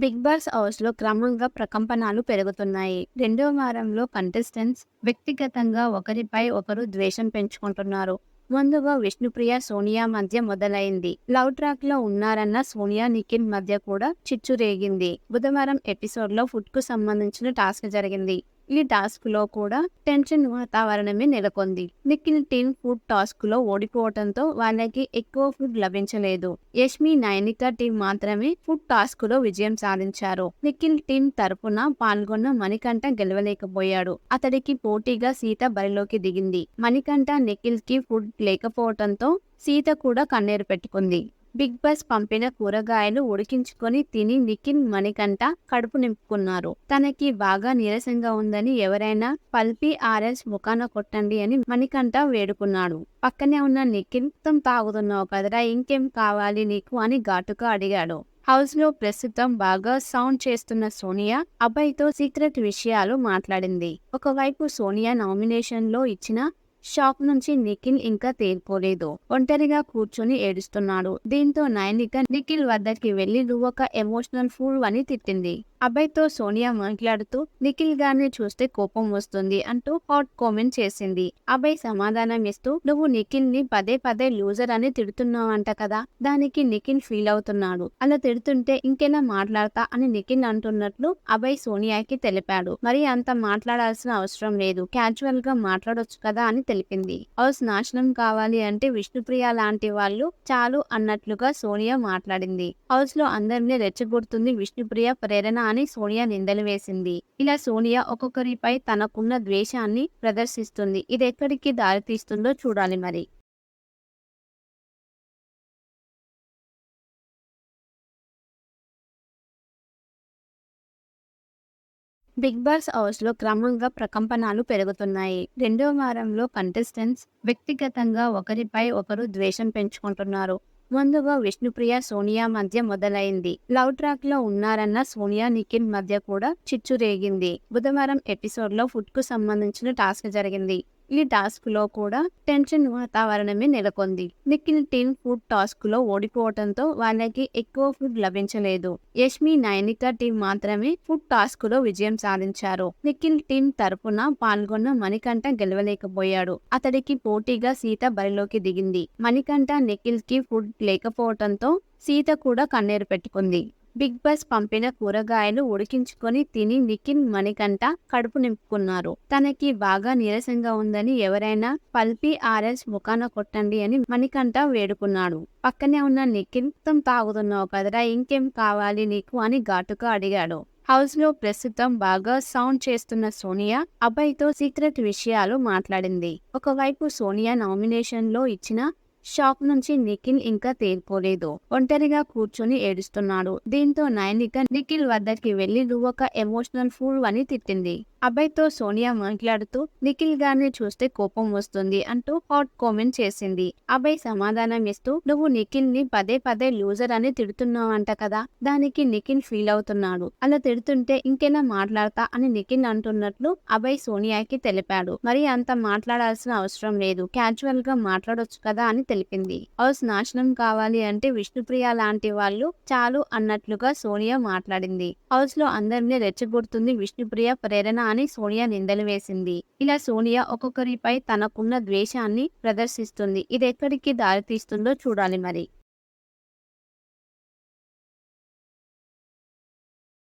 Big boss హౌస్‌లో క్రమంగా ప్రకంపనలు పెరుగుతున్నాయి. రెండో వారంలో కంటెస్టెంట్స్ వ్యక్తిగతంగా ఒకరిపై ఒకరు ద్వేషం పెంచుకుంటున్నారు. ముందుగా విష్ణుప్రియ, సోనియా మధ్య మొదలైంది. లవ్ ట్రాక్‌లో ఉన్నారన్న సోనియా, నిఖిల్ మధ్య కూడా చిచ్చు రేగింది. బుధవారం ఎపిసోడ్‌లో ఫుడ్‌కు సంబంధించిన టాస్క్ జరిగింది. ఈ టాస్క్‌లో కూడా టెన్షన్ వాతావరణమే నెలకొంది. నిఖిల్ టీమ్ ఫుడ్ టాస్క్‌లో ఓడిపోవడంతో వాళ్ళకి ఎక్కువ ఫుడ్ లభించలేదు. యష్మి, నైనిక టీం మాత్రమే ఫుడ్ టాస్క్‌లో విజయం సాధించారు. నిఖిల్ టీం తరపున పాల్గొన్న మణికంఠ గెలవలేకపోయాడు. అతడికి పోటీగా సీత బరిలోకి దిగింది. మణికంఠ, నిఖిల్‌కి ఫుడ్ లేకపోవడంతో సీత కూడా కన్నీరు పెట్టుకుంది. బిగ్ బాస్ పంపిన కూరగాయలు ఉడికించుకొని తిని నిఖిల్, మణికంఠ కడుపు నింపుకున్నారు. తనకి బాగా నీరసంగా ఉందని ఎవరైనా పల్పి ఆరెంజ్ ముఖాన కొట్టండి అని మణికంఠ వేడుకున్నాడు. పక్కనే ఉన్న నిఖిల్, "మొత్తం తాగుతున్నావు కదరా, ఇంకేం కావాలి నీకు" అని ఘాటుగా అడిగాడు. హౌస్ లో ప్రస్తుతం బాగా సౌండ్ చేస్తున్న సోనియా అబ్బాయితో సీక్రెట్ విషయాలు మాట్లాడింది. ఒకవైపు సోనియా నామినేషన్ లో ఇచ్చిన షాక్ నుంచి నిఖిల్ ఇంకా తేరుకోలేదు. ఒంటరిగా కూర్చొని ఏడుస్తున్నాడు. దీంతో నైనిక నిఖిల్ వద్దకి వెళ్లి "నువ్వొక ఎమోషనల్ ఫూల్" అని తిట్టింది. అబ్బాయితో సోనియా మాట్లాడుతూ "నిఖిల్ గారిని చూస్తే కోపం వస్తుంది" అంటూ హాట్ కామెంట్ చేసింది. అబ్బాయి సమాధానం ఇస్తూ "నువ్వు నిఖిల్ ని పదే పదే లూజర్ అని తిడుతున్నావంట కదా". దానికి నిఖిల్ ఫీల్ అవుతున్నాడు. అలా తిడుతుంటే ఇంకెలా మాట్లాడతా అని నిఖిల్ అంటున్నట్లు అబ్బాయి సోనియాకి తెలిపాడు. మరి అంత మాట్లాడాల్సిన అవసరం లేదు, క్యాజువల్ గా మాట్లాడొచ్చు కదా అని తెలిపింది. హౌస్ నాశనం కావాలి అంటే విష్ణుప్రియ లాంటి వాళ్ళు చాలు అన్నట్లుగా సోనియా మాట్లాడింది. హౌస్ లో అందరినీ రెచ్చగొడుతుంది విష్ణుప్రియ ప్రేరణ అని సోనియా నిందలు వేసింది. ఇలా సోనియా ఒక్కొక్కరిపై తనకున్న ద్వేషాన్ని ప్రదర్శిస్తుంది. ఇది ఎక్కడికి దారితీస్తుందో చూడాలి మరి. బిగ్ బాస్ హౌస్‌లో క్రమంగా ప్రకంపనలు పెరుగుతున్నాయి. రెండో వారంలో కంటెస్టెంట్స్ వ్యక్తిగతంగా ఒకరిపై ఒకరు ద్వేషం పెంచుకుంటున్నారు. ముందుగా విష్ణుప్రియ, సోనియా మధ్య మొదలైంది. లవ్ ట్రాక్‌లో ఉన్నారన్న సోనియా, నిఖిల్ మధ్య కూడా చిచ్చు రేగింది. బుధవారం ఎపిసోడ్‌లో ఫుడ్‌కు సంబంధించిన టాస్క్ జరిగింది. ఈ టాస్క్‌లో కూడా టెన్షన్ వాతావరణమే నెలకొంది. నిఖిల్ టీం ఫుడ్ టాస్క్‌లో ఓడిపోవడంతో వాళ్ళకి ఎక్కువ ఫుడ్ లభించలేదు. యష్మి, నైనిక టీం మాత్రమే ఫుడ్ టాస్క్‌లో విజయం సాధించారు. నిఖిల్ టీం తరపున పాల్గొన్న మణికంఠ గెలవలేకపోయాడు. అతడికి పోటీగా సీత బరిలోకి దిగింది. మణికంఠ, నిఖిల్‌కి ఫుడ్ లేకపోవడంతో సీత కూడా కన్నీరు పెట్టుకుంది. బిగ్ బాస్ పంపిన కూరగాయలు ఉడికించుకొని తిని నిఖిల్, మణికంఠ కడుపు నింపుకున్నారు. తనకి బాగా నీరసంగా ఉందని ఎవరైనా పల్పి ఆరెంజ్ ముఖాన కొట్టండి అని మణికంఠ వేడుకున్నాడు. పక్కనే ఉన్న నిఖిల్, "మొత్తం తాగుతున్నావు కదరా, ఇంకేం కావాలి నీకు" అని ఘాటుగా అడిగాడు. హౌస్ లో ప్రస్తుతం బాగా సౌండ్ చేస్తున్న సోనియా అబ్బాయితో సీక్రెట్ విషయాలు మాట్లాడింది. ఒకవైపు సోనియా నామినేషన్ లో ఇచ్చిన షాక్ నుంచి నిఖిల్ ఇంకా తేరుకోలేదు. ఒంటరిగా కూర్చొని ఏడుస్తున్నాడు. దీంతో నైనిక నిఖిల్ వద్దకి వెళ్లి "నువ్వొక ఎమోషనల్ ఫూల్" అని తిట్టింది. అబ్బాయితో సోనియా మాట్లాడుతూ "నిఖిల్ గారిని చూస్తే కోపం వస్తుంది" అంటూ హాట్ కామెంట్ చేసింది. అబ్బాయి సమాధానం ఇస్తూ "నువ్వు నిఖిల్ ని పదే పదే లూజర్ అని తిడుతున్నావంట కదా". దానికి నిఖిల్ ఫీల్ అవుతున్నాడు. అలా తిడుతుంటే ఇంకెలా మాట్లాడతా అని నిఖిల్ అంటున్నట్లు అబ్బాయి సోనియాకి తెలిపాడు. మరి అంత మాట్లాడాల్సిన అవసరం లేదు, క్యాజువల్ గా మాట్లాడొచ్చు కదా అని తెలిపింది. హౌస్ నాశనం కావాలి అంటే విష్ణుప్రియ లాంటి వాళ్ళు చాలు అన్నట్లుగా సోనియా మాట్లాడింది. హౌస్ లో అందరినీ రెచ్చగొడుతుంది విష్ణుప్రియ ప్రేరణ అని సోనియా నిందలు వేసింది. ఇలా సోనియా ఒక్కొక్కరిపై తనకున్న ద్వేషాన్ని ప్రదర్శిస్తుంది. ఇది ఎక్కడికి దారితీస్తుందో చూడాలి మరి.